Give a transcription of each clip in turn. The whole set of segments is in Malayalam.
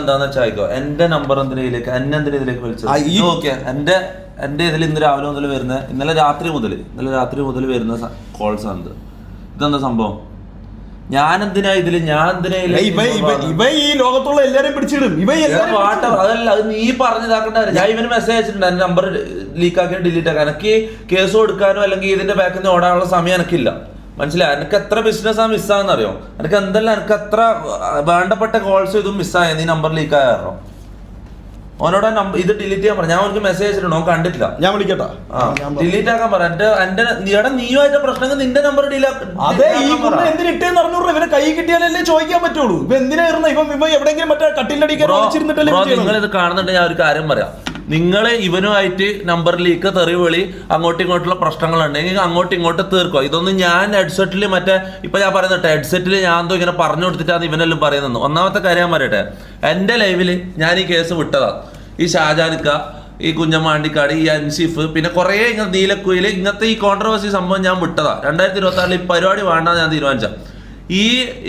എന്താന്ന് വെച്ചാൽ ആയിക്കോ, എന്റെ നമ്പർ എന്തിനേക്ക് എന്നെ എന്തിനേക്ക് വിളിച്ചത് നോക്കിയാ എന്റെ ഇതിൽ ഇന്ന് രാവിലെ മുതൽ വരുന്ന ഇന്നലെ രാത്രി മുതൽ വരുന്ന കോൾസ് ആണ്. ഇതെന്താ സംഭവം? ഞാൻ എന്തിനാ ഇതില് ഈ ലോകത്തുള്ള എല്ലാരെയും പിടിച്ചിടും. അതല്ല, അത് നീ പറഞ്ഞതാക്കണ്ട. ഞാൻ ഇവന് മെസ്സേജ് അയച്ചിട്ടുണ്ട്, എന്റെ നമ്പർ ലീക്ക് ആക്കി ഡിലീറ്റ് ആക്കാൻ. എനിക്ക് കേസ് കൊടുക്കാനോ അല്ലെങ്കിൽ ഇതിന്റെ ബാക്കിൽ നിന്ന് ഓടാനുള്ള സമയം എനിക്കില്ല. മനസ്സിലായി? എനിക്ക് എത്ര ബിസിനസ്സാ മിസ്സാന്നറിയോ? എനിക്ക് എന്തെല്ലാം എനിക്ക് എത്ര വേണ്ടപ്പെട്ട കോൾസ് ഇതും മിസ്സായ നീ നമ്പർ ലീക്ക് ആയ കാരണം. ഓനോട് ഇത് ഡിലീറ്റ് ചെയ്യാൻ പറഞ്ഞു. ഞാൻ അവർക്ക് മെസ്സേജ് അയച്ചിട്ടുണ്ടോ? ഓൻ കണ്ടിട്ടില്ല. ഞാൻ വിളിക്കട്ടാ, ഡിലീറ്റ് ആക്കാൻ പറ. എന്റെ നീയുമായിട്ട് പ്രശ്നം നിന്റെ നമ്പർ ഇവനെ കൈ കിട്ടിയാലല്ലേ ചോദിക്കാൻ പറ്റുള്ളൂ. ഇപ്പൊ എന്തിനായിരുന്നു ഇവ എവിടെയെങ്കിലും മറ്റേ നിങ്ങൾ ഇത് കാണുന്നുണ്ട്. ഞാൻ ഒരു കാര്യം പറയാം. നിങ്ങൾ ഇവനുമായിട്ട് നമ്പർ ലീക്ക് തെറിവിളി അങ്ങോട്ടും ഇങ്ങോട്ടുള്ള പ്രശ്നങ്ങളുണ്ടെങ്കിൽ അങ്ങോട്ടും ഇങ്ങോട്ട് തീർക്കുക. ഇതൊന്നും ഞാൻ ഹെഡ്സെറ്റിൽ മറ്റേ ഇപ്പൊ ഞാൻ പറയുന്നത് ഹെഡ്സെറ്റിൽ ഞാൻ എന്തോ ഇങ്ങനെ പറഞ്ഞു കൊടുത്തിട്ടാണ് ഇവനെല്ലാം പറയുന്നത്. ഒന്നാമത്തെ കാര്യം ഞാൻ പറയട്ടെ, എന്റെ ലൈവില് ഞാൻ ഈ കേസ് വിട്ടതാണ്. ഈ ഷാജാനിക്ക, ഈ കുഞ്ഞമ്മാണ്ടിക്കാട്, ഈ അൻസിഫ്, പിന്നെ കുറെ ഇങ്ങനെ നീലക്കുയിൽ ഇങ്ങനത്തെ ഈ കോൺട്രവേഴ്സി സംഭവം ഞാൻ വിട്ടതാ. 2026 ഈ പരിപാടി വേണ്ടെന്ന് ഞാൻ തീരുമാനിച്ച. ഈ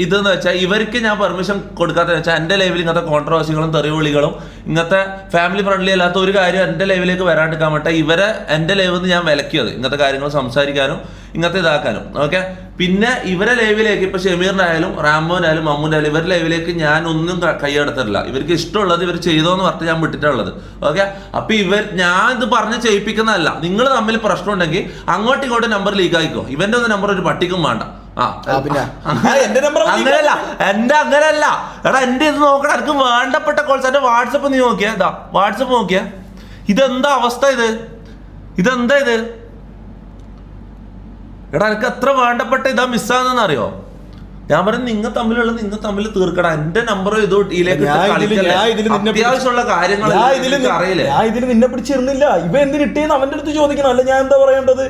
ഇതെന്ന് വെച്ചാൽ ഇവർക്ക് ഞാൻ പെർമിഷൻ കൊടുക്കാത്തതെന്ന് വെച്ചാൽ എൻ്റെ ലൈവിൽ ഇങ്ങനത്തെ കോൺട്രവേഴ്സികളും തെറിവിളികളും ഇങ്ങനത്തെ ഫാമിലി ഫ്രണ്ട്ലി അല്ലാത്ത ഒരു കാര്യം എൻ്റെ ലൈവിലേക്ക് വരാണ്ടിരിക്കാൻ പറ്റാ ഇവരെ എൻ്റെ ലൈവിൽ നിന്ന് ഞാൻ വിലക്കിയത് ഇങ്ങനത്തെ കാര്യങ്ങൾ സംസാരിക്കാനും ഇങ്ങനത്തെ ഇതാക്കാനും. ഓക്കെ, പിന്നെ ഇവരെ ലൈവിലേക്ക് ഇപ്പൊ ഷമീറിനായാലും റാംബോനായാലും മമ്മൂൻ്റെ ആയാലും ഇവരുടെ ലൈവിലേക്ക് ഞാൻ ഒന്നും കൈയെടുത്തിട്ടില്ല. ഇവർക്ക് ഇഷ്ടമുള്ളത് ഇവർ ചെയ്തോന്ന് പറഞ്ഞിട്ട് ഞാൻ വിട്ടിട്ടുള്ളത്. ഓക്കെ, അപ്പൊ ഞാൻ ഇത് പറഞ്ഞ് ചെയ്യിപ്പിക്കുന്നതല്ല. നിങ്ങൾ തമ്മിൽ പ്രശ്നം ഉണ്ടെങ്കിൽ അങ്ങോട്ടും ഇങ്ങോട്ടും നമ്പർ ലീക്ക് ആയിക്കോ. ഇവന്റെ ഒന്നും നമ്പർ ഒരു പട്ടിക്കും വേണ്ട. അങ്ങനെയല്ല എടാ, എന്റെ ഇത് നോക്കണം. എനിക്ക് വേണ്ടപ്പെട്ട കോൾസ് എന്റെ വാട്സപ്പ് നീ നോക്കിയാ, വാട്സപ്പ് നോക്കിയാ, ഇതെന്താ അവസ്ഥ? ഇതെന്താ ഇത്? എടാ, എനിക്ക് എത്ര വേണ്ടപ്പെട്ട ഇതാ മിസ്സാന്ന് അറിയോ? ഞാൻ പറഞ്ഞു നിങ്ങൾ തമ്മിൽ തീർക്കടാ. എന്റെ നമ്പർ അത്യാവശ്യമുള്ള കാര്യങ്ങൾ അറിയില്ലേ? ഞാൻ ഇതിൽ നിന്നെ പിടിച്ചിരുന്നില്ല. ഇവ എന്തിനിട്ടേന്ന് അവന്റെ അടുത്ത് ചോദിക്കണം. അല്ല ഞാൻ എന്താ പറയേണ്ടത്?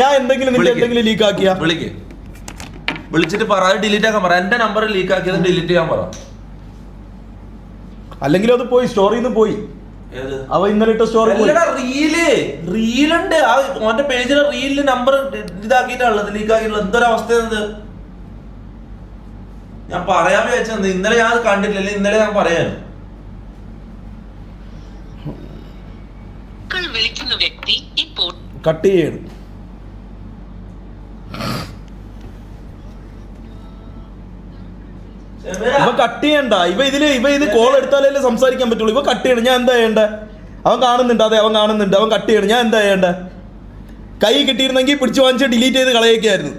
ഞാൻ എന്തെങ്കിലും ലീക്ക് ആക്കിയാ വിളിച്ചിട്ട് പറ, ഡിലീറ്റ് ആക്കാൻ പറ. എന്റെ നമ്പർ ലീക്ക് ആക്കിയത് ഡിലീറ്റ് ചെയ്യാൻ പറ. അല്ലെങ്കിൽ അത് പോയി സ്റ്റോറിന്ന് പോയി. അവ ഇന്നലെ ഇട്ട സ്റ്റോറി റീലുണ്ട്. ഓന്റെ പേജിലെ റീലില് നമ്പർ ഇതാക്കിയിട്ടുള്ളത്, ലീക്ക് ആക്കിയിട്ടുള്ളത്. എന്തൊരവസ്ഥയാണിത്? ഞാൻ പറയാൻ വിചാരിച്ചത് ഇന്നലെ ഞാൻ കണ്ടിട്ടില്ല. ഇന്നലെ ഞാൻ പറയാനും കട്ട് ചെയ്യണം. ഇവ കട്ട് ചെയ്യണ്ട. ഇവ ഇത് കോൾ എടുത്താലേ സംസാരിക്കാൻ പറ്റുള്ളൂ. ഇവ കട്ട് ചെയ്യണം. ഞാൻ എന്താ ചെയ്യണ്ടേ? അവൻ കാണുന്നുണ്ട്. അവൻ കട്ട് ചെയ്യണം. ഞാൻ എന്താ ചെയ്യണ്ടേ? കൈ കിട്ടിയിരുന്നെങ്കിൽ പിടിച്ചു വാങ്ങിച്ച് ഡിലീറ്റ് ചെയ്ത് കളയൊക്കെയായിരുന്നു.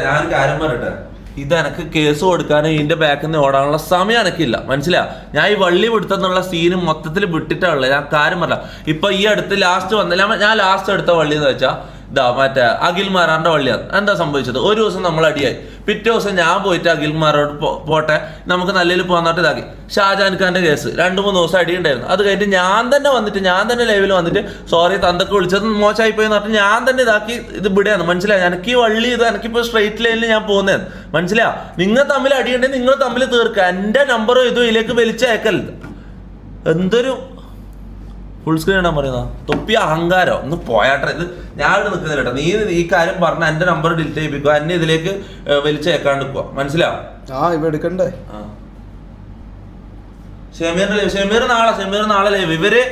ഞാൻ കാര്യം പറയട്ടെ, ഇത് എനിക്ക് കേസ് കൊടുക്കാനും ഇതിന്റെ ബാക്കിൽ നിന്ന് ഓടാനുള്ള സമയം എനിക്കില്ല. മനസ്സിലാ? ഞാൻ ഈ വള്ളി വിടുത്തെന്നുള്ള സീന് മൊത്തത്തിൽ വിട്ടിട്ടുള്ളത്. ഞാൻ കാര്യം പറഞ്ഞ ഇപ്പൊ ഈ അടുത്ത് ലാസ്റ്റ് വന്നില്ല. ഞാൻ ലാസ്റ്റ് എടുത്ത വള്ളി എന്ന് വെച്ചാൽ മറ്റേ അഖിൽമാരാറിന്റെ വള്ളിയാണ്. എന്താ സംഭവിച്ചത്? ഒരു ദിവസം നമ്മൾ അടിയായി. പിറ്റേ ദിവസം ഞാൻ പോയിട്ട് അഖിൽമാരോട് പോട്ടെ നമുക്ക് നല്ലതിൽ പോകാന്നിട്ട് ഇതാക്കി. ഷാജാൻ ഖാന്റെ കേസ് 2-3 ദിവസം അടിയുണ്ടായിരുന്നു. അത് കഴിഞ്ഞിട്ട് ഞാൻ തന്നെ ലൈവിൽ വന്നിട്ട് സോറി തന്തൊക്കെ വിളിച്ചത് മോശമായി പോയി എന്ന് പറഞ്ഞിട്ട് ഞാൻ തന്നെ ഇതാക്കി ഇത് വിടുകയാണ്. മനസ്സിലായി? എനിക്ക് ഈ വള്ളി ഇത് എനിക്കിപ്പോ സ്ട്രെയിറ്റ് ലൈനിൽ ഞാൻ പോകുന്നതാണ്. മനസ്സിലാ? നിങ്ങൾ തമ്മിൽ അടിയുണ്ടെങ്കിൽ നിങ്ങൾ തമ്മിൽ തീർക്കുക. എന്റെ നമ്പറോ ഇതും ഇതിലേക്ക് വലിച്ചയക്കരുത്. എന്തൊരു ഫുൾ സ്ക്രീൻ ഇടാൻ പറയുന്ന തൊപ്പി അഹങ്കാരം. ഒന്ന് പോയാട്ടെ. ഇത് ഞാൻ ഇവിടെ നിൽക്കുന്നില്ല കേട്ടോ. നീ ഈ കാര്യം പറഞ്ഞ എന്റെ നമ്പർ ഡിലീറ്റ് ചെയ്യിപ്പിക്കുക, എന്നെ ഇതിലേക്ക് വലിച്ചേക്കാണ്ട് പോവാ. മനസ്സിലാവും? എടുക്കണ്ടേ? ഷമീർ നാളെ ലൈവ്. ഇവര്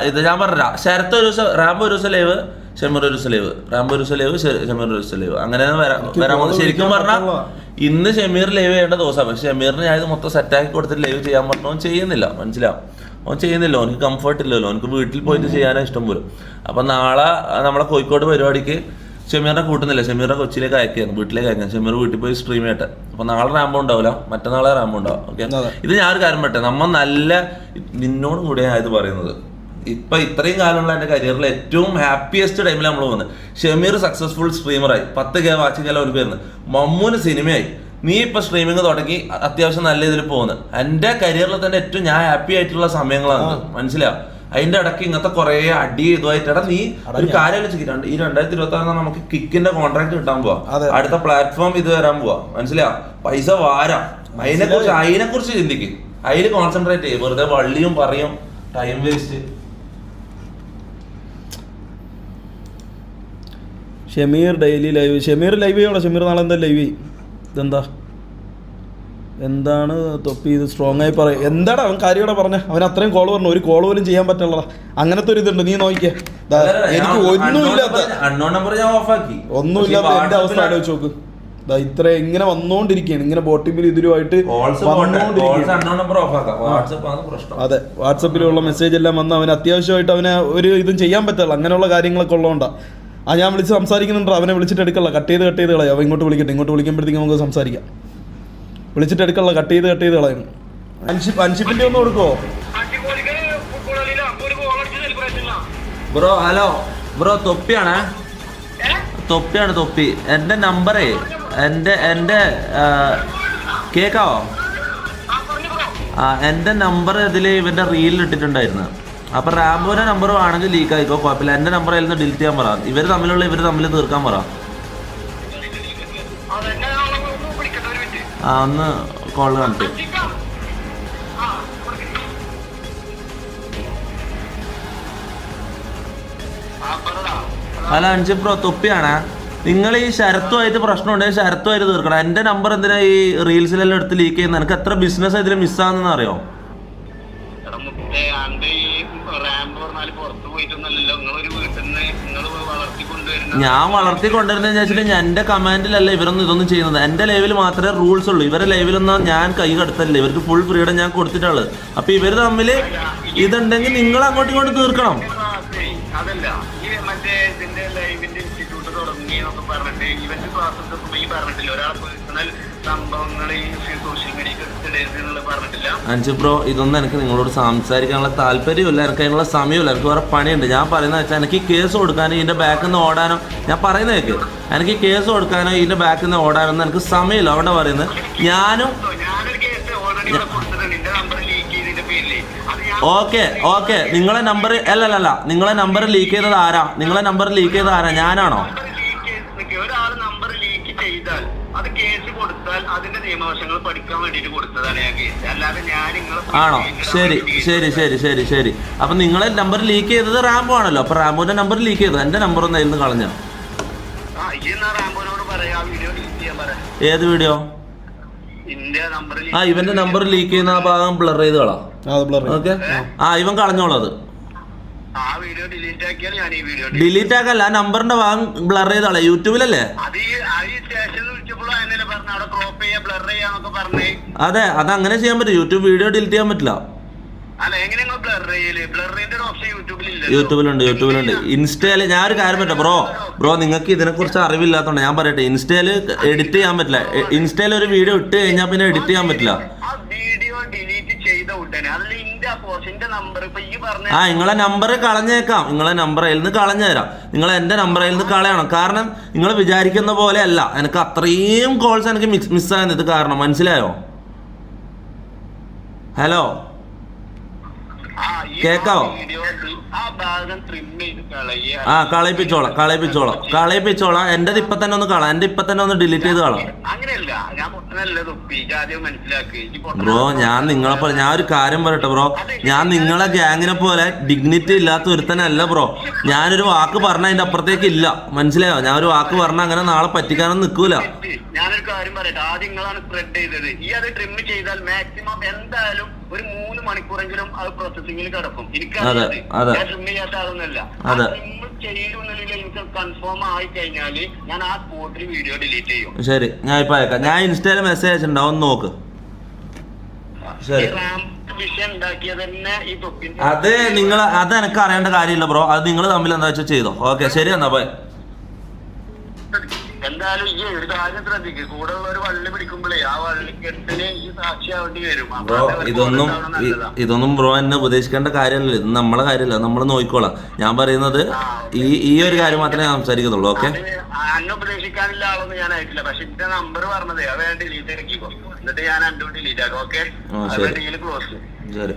ഇത് ഞാൻ പറഞ്ഞ ശരത്ത് ഒരു ദിവസം, റാംബോ ഒരു ദിവസം ലൈവ്, ഷമീർ ഒരു ദിവസം ലൈവ്, റാംബോ ഒരു ദിവസം ലൈവ്, ഷമീർ ഒരു ദിവസം ലൈവ്. അങ്ങനെ വരാൻ പോകുന്നത്. ശരിക്കും പറഞ്ഞാൽ ഇന്ന് ഷമീർ ലൈവ് ചെയ്യേണ്ട ദിവസമാണ്. പക്ഷെ ഷമീറിന് ഞാൻ ഇത് മൊത്തം സെറ്റാക്കി കൊടുത്തിട്ട് ലൈവ് ചെയ്യാൻ പറഞ്ഞു. അവൻ ചെയ്യുന്നില്ല. മനസ്സിലാവും? അവൻ ചെയ്യുന്നില്ല. അവനക്ക് കംഫർട്ട് ഇല്ലല്ലോ. അവനക്ക് വീട്ടിൽ പോയിട്ട് ചെയ്യാനാ ഇഷ്ടം പോലും. അപ്പൊ നാളെ നമ്മളെ കോഴിക്കോട് പരിപാടിക്ക് ഷമീറിനെ കൂട്ടുന്നില്ല. ഷമീറിനെ കൊച്ചിയിലേക്ക് അയക്കുകയാണ്, വീട്ടിലേക്ക് അയക്കാൻ. ഷമീർ വീട്ടിൽ പോയി സ്ട്രീം ചെയ്യട്ടെ. അപ്പൊ നാളെ റാമ്പോ ഉണ്ടാവില്ല, മറ്റന്നാളെ റാമ്പോ ഉണ്ടാവും. ഓക്കെ, ഇത് ഞാനൊരു കാര്യം പറ്റേ, നമ്മ നല്ല നിന്നോടും കൂടിയാണ് ഇത് പറയുന്നത്. ഇപ്പൊ ഇത്രയും കാലമുള്ള എന്റെ കരിയറിൽ ഏറ്റവും ഹാപ്പിയസ്റ്റ് ടൈമിൽ നമ്മൾ പോകുന്നത്. ഷമീർ സക്സസ്ഫുൾ സ്ട്രീമറായി, 10K വാച്ചിങ് എല്ലാം ഒരു പേരുന്ന്. മമ്മൂന് സിനിമയായി. നീ ഇപ്പൊ സ്ട്രീമിങ് തുടങ്ങി അത്യാവശ്യം നല്ല ഇതിൽ പോകുന്നത്. എന്റെ കരിയറിൽ തന്നെ ഏറ്റവും ഞാൻ ഹാപ്പി ആയിട്ടുള്ള സമയങ്ങളാണ്. മനസ്സിലാവും? അതിന്റെ ഇടയ്ക്ക് ഇങ്ങനത്തെ കുറെ അടി ഇതുമായിട്ടാ. നീ ഒരു കാര്യം ആലോചിക്കുന്നുണ്ട്, ഈ 2026 നമുക്ക് കിക്കിന്റെ കോൺട്രാക്ട് കിട്ടാൻ പോവാ. അടുത്ത പ്ലാറ്റ്ഫോം ഇത് വരാൻ പോവാ. മനസ്സിലാവും? പൈസ വാരാം. അതിനെക്കുറിച്ച് ചിന്തിക്കും. അതിൽ കോൺസെൻട്രേറ്റ് ചെയ്യും. വെറുതെ വള്ളിയും പറയും, time waste. Shameer daily live. Shameer live ചെയ്യണോ? ഷമീർ നാളെ എന്താ ലൈവ്? ഇതെന്താ എന്താണ് തൊപ്പി ഇത് സ്ട്രോങ് ആയി പറയും? എന്താണ് അവൻ കാര്യമായിട്ട് പറഞ്ഞ? അവൻ അത്രയും കോൾ പറഞ്ഞു, ഒരു കോൾ പോലും ചെയ്യാൻ പറ്റുള്ള അങ്ങനത്തെ ഒരു ഇതുണ്ട്. നീ നോക്കിയേ, എനിക്ക് ഒന്നുമില്ലാത്ത ഒന്നുമില്ലാത്ത എന്റെ അവസ്ഥ ആലോചിച്ച് നോക്ക്. ഇത്ര ഇങ്ങനെ വന്നോണ്ടിരിക്കുകയാണ്, ഇങ്ങനെ ബോട്ടിമിൽ ഇതിലുമായിട്ട് അതെ, വാട്സപ്പിലുള്ള മെസ്സേജ് എല്ലാം വന്ന് അവന് അത്യാവശ്യമായിട്ട് അവനെ ഒരു ഇതും ചെയ്യാൻ പറ്റില്ല. അങ്ങനെയുള്ള കാര്യങ്ങളൊക്കെ ഉള്ളതുകൊണ്ടാ ഞാൻ വിളിച്ച് സംസാരിക്കുന്നുണ്ടോ? അവനെ വിളിച്ചിട്ട് എടുക്കല്ല, കട്ട് ചെയ്ത് കളയാം. അവൻ ഇങ്ങോട്ട് വിളിക്കട്ടെ, ഇങ്ങോട്ട് വിളിക്കുമ്പോഴത്തേക്ക് നമുക്ക് സംസാരിക്കാം. വിളിച്ചിട്ട് എടുക്കല്ല, കട്ട് ചെയ്ത് കളയുന്നു. അൻഷിപ്പിന്റെ ഒന്ന് കൊടുക്കോ ബ്രോ? ഹലോ ബ്രോ, തൊപ്പിയാണ് തൊപ്പി. എൻ്റെ നമ്പറേ എൻ്റെ കേക്കാവോ? എൻ്റെ നമ്പർ ഇതിൽ ഇവൻ്റെ റീലിൽ ഇട്ടിട്ടുണ്ടായിരുന്നു. അപ്പൊ റാംബോന്റെ നമ്പർ ആണെങ്കിൽ ലീക്ക് ആയിക്കോ, കുഴപ്പമില്ല. എൻ്റെ നമ്പർ അതിൽ നിന്ന് ഡിലീറ്റ് ചെയ്യാൻ പറ. ഇവർ തമ്മിൽ തീർക്കാൻ പറ. ഒന്ന് കോൾ കാണിട്ട്. അല്ല അഞ്ച് ബ്രോ, തൊപ്പിയാണ്. നിങ്ങൾ ഈ ശരത്തുമായിട്ട് പ്രശ്നമുണ്ടെങ്കിൽ ശരത്തുമായിട്ട് തീർക്കണം. എൻ്റെ നമ്പർ എന്തിനാ ഈ റീൽസിലെല്ലാം എടുത്ത് ലീക്ക് ചെയ്യുന്നത്? എനിക്ക് എത്ര ബിസിനസ് ഇതിൽ മിസ്സാകുന്ന അറിയോ? ഞാൻ വളർത്തിക്കൊണ്ടിരുന്നതെന്ന് വെച്ചിട്ട് എൻ്റെ കമാൻഡിലല്ല ഇവരൊന്നും ഇതൊന്നും ചെയ്യുന്നത്. എൻ്റെ ലൈവിൽ മാത്രമേ റൂൾസ് ഉള്ളൂ. ഇവരെ ലൈവിലൊന്നും ഞാൻ കൈ കടത്തല്ലേ. ഇവർക്ക് ഫുൾ ഫ്രീഡം ഞാൻ കൊടുത്തിട്ടുള്ളത്. അപ്പൊ ഇവർ തമ്മിൽ ഇതുണ്ടെങ്കിൽ നിങ്ങൾ അങ്ങോട്ടും ഇങ്ങോട്ടും തീർക്കണം. അതല്ല, ഈ മറ്റേ ഇതിന്റെ ലൈവിന്റെ ഇൻസ്റ്റിറ്റ്യൂട്ട് തുടങ്ങി എന്നൊക്കെ പറഞ്ഞിട്ട് ഇവന്റ് ക്ലാസ്സൊക്കെ ഈ പറഞ്ഞിട്ടില്ല. ഒരാളെ പേഴ്സണൽ സംഭവങ്ങൾ ഈ സോഷ്യൽ മീഡിയക്ക് പറഞ്ഞിട്ടില്ല. അഞ്ച് ബ്രോ, ഇതൊന്നും എനിക്ക് നിങ്ങളോട് സംസാരിക്കാനുള്ള താല്പര്യമില്ല, എനിക്ക് അതിനുള്ള സമയമില്ല. എനിക്ക് വേറെ പണിയുണ്ട്. ഞാൻ പറയുന്നത് വെച്ചാൽ എനിക്ക് കേസ് കൊടുക്കാനോ ഇതിന്റെ ബാക്കിൽ നിന്ന് ഓടാനോ, ഞാൻ പറയുന്നേക്ക് എനിക്ക് കേസ് കൊടുക്കാനോ ഇതിന്റെ ബാക്കിൽ നിന്ന് ഓടാനൊന്നും എനിക്ക് സമയമില്ല. അവിടെ പറയുന്നത് ഞാനൊരു കേസ് ഓൾറെഡി കൊടുത്തിട്ടുണ്ട്. നിന്റെ നമ്പർ ലീക്ക് ചെയ്തതിന്റെ പേരില് ഓക്കെ നിങ്ങളെ നമ്പർ അല്ലല്ല, നിങ്ങളെ നമ്പർ ലീക്ക് ചെയ്തത് ആരാ? ഞാനാണോ? ഒരാള് നമ്പർ ലീക്ക് ചെയ്താൽ അത് കേസ് കൊടുത്താൽ അതിന്റെ നിയമവശങ്ങൾ പഠിക്കാൻ വേണ്ടിട്ട് കൊടുത്തതാണ് ഞാൻ കേസ്. അല്ലാതെ ഞാൻ ആണോ? ശരി. അപ്പൊ നിങ്ങളെ നമ്പർ ലീക്ക് ചെയ്തത് റാംബോ ആണല്ലോ. അപ്പൊ റാംബോന്റെ നമ്പർ ലീക്ക് ചെയ്തത് എന്റെ നമ്പർ ഒന്ന് അതിൽ കളഞ്ഞോ? റാംബോനോട് പറയാ, വീഡിയോ ഡിലീറ്റ് ചെയ്യാൻ പറയാം. ഏത് വീഡിയോ? ഇവന്റെ നമ്പർ ലീക്ക് ചെയ്യുന്ന ആ ഭാഗം ബ്ലർ ചെയ്ത് കളാം. ഓക്കെ, ഇവൻ കളഞ്ഞോളത്. ഡിലീറ്റ് ആക്കല്ല, ആ നമ്പറിന്റെ ഭാഗം ബ്ലർ ചെയ്ത് കളയാം. യൂട്യൂബിലല്ലേ? അതെ, അതങ്ങനെ ചെയ്യാൻ പറ്റും. യൂട്യൂബ് വീഡിയോ ഡിലീറ്റ് ചെയ്യാൻ പറ്റില്ല. യൂട്യൂബിലുണ്ട്. ഇൻസ്റ്റയില് ഞാൻ ഒരു കാര്യം പറ്റാം ബ്രോ, നിങ്ങൾക്ക് ഇതിനെ കുറിച്ച് അറിവില്ലാത്തോണ്ട് ഞാൻ പറയട്ടെ. ഇൻസ്റ്റയില് എഡിറ്റ് ചെയ്യാൻ പറ്റില്ല. ഇൻസ്റ്റയിൽ ഒരു വീഡിയോ ഇട്ട് കഴിഞ്ഞാൽ പിന്നെ എഡിറ്റ് ചെയ്യാൻ പറ്റില്ല. നിങ്ങളെ നമ്പർ കളഞ്ഞേക്കാം. നിങ്ങളെ നമ്പർ അതിൽ നിന്ന് കളഞ്ഞു തരാം. നിങ്ങൾ എന്റെ നമ്പർ അതിൽ നിന്ന് കളയണം. കാരണം നിങ്ങൾ വിചാരിക്കുന്ന പോലെ അല്ല. എനിക്ക് അത്രയും കോൾസ് എനിക്ക് മിസ്സായത് കാരണം. മനസ്സിലായോ? ഹലോ, കേക്കാവോ? കളയിപ്പിച്ചോളാം. എന്റെ ഇപ്പൊ തന്നെ ഒന്ന് കളാം. എന്റെ ഇപ്പൊ തന്നെ ഒന്ന് ഡിലീറ്റ് ചെയ്ത് കളാം. ബ്രോ, ഞാൻ ഒരു കാര്യം പറയട്ടെ ബ്രോ, ഞാൻ നിങ്ങളെ ഗ്യാങ്ങിനെ പോലെ ഡിഗ്നിറ്റി ഇല്ലാത്ത ഒരുത്തനല്ല ബ്രോ. ഞാനൊരു വാക്ക് പറഞ്ഞ അതിന്റെ അപ്പുറത്തേക്ക് ഇല്ല. മനസ്സിലായോ? ഞാൻ ഒരു വാക്ക് പറഞ്ഞ അങ്ങനെ നാളെ പറ്റിക്കാനൊന്നും നിൽക്കൂല. ഞാനൊരു കാര്യം പറയട്ടെ, ആദ്യം നിങ്ങളാണ് സ്പ്രെഡ് ചെയ്തത്. ഈ അത് ട്രിം ചെയ്താൽ മാക്സിമം എന്തായാലും ഒരു 3 മണിക്കൂറെങ്കിലും അത് പ്രോസസിംഗിൽ കിടക്കും. എനിക്കറിയാം, ഞാൻ ട്രിം ചെയ്യാത്ത ആളൊന്നുമല്ല. ചെയ്യുന്നില്ല, എനിക്ക് കൺഫേം ആയി കഴിഞ്ഞാല് ഞാൻ ആ സ്പോട്ടിൽ വീഡിയോ ഡിലീറ്റ് ചെയ്യും. ശരി, ഞാൻ ഇപ്പൊ അയക്കാം. ഞാൻ ഇൻസ്റ്റയില് മെസ്സേജ് അയച്ചിട്ടുണ്ടാവും, നോക്ക്. ശരി, അത് എനിക്ക് അറിയേണ്ട കാര്യമില്ല ബ്രോ. അത് നിങ്ങൾ തമ്മിൽ എന്താ വെച്ചാൽ ചെയ്തോ. ഓക്കെ, ശരി എന്നാ പോയി. എന്തായാലും ഈ ഒരു കാര്യം ശ്രദ്ധിക്കും, കൂടെ ഉള്ള ഒരു വള്ളി പിടിക്കുമ്പോഴേ ആ വള്ളിക്കെട്ടിന് ഈ സാക്ഷിയാവേണ്ടി വരും. ഇതൊന്നും ബ്രോ എന്നെ ഉപദേശിക്കേണ്ട കാര്യമല്ല. ഇത് നമ്മളെ കാര്യമല്ല, നമ്മൾ നോക്കിക്കോളാം. ഞാൻ പറയുന്നത് ഈ ഒരു കാര്യം മാത്രമേ ഞാൻ സംസാരിക്കുന്നുള്ളൂ. ഓക്കെ, എന്നെ ഉപദേശിക്കാനുള്ള ആളൊന്നും ഞാൻ ആയിട്ടില്ല. പക്ഷെ എന്റെ നമ്പർ പറഞ്ഞത് അത് ഡിലീറ്റ് ആക്കിക്കോ, എന്നിട്ട് ഞാൻ ഡിലീറ്റ് ആക്കും. Okay, close. ശരി.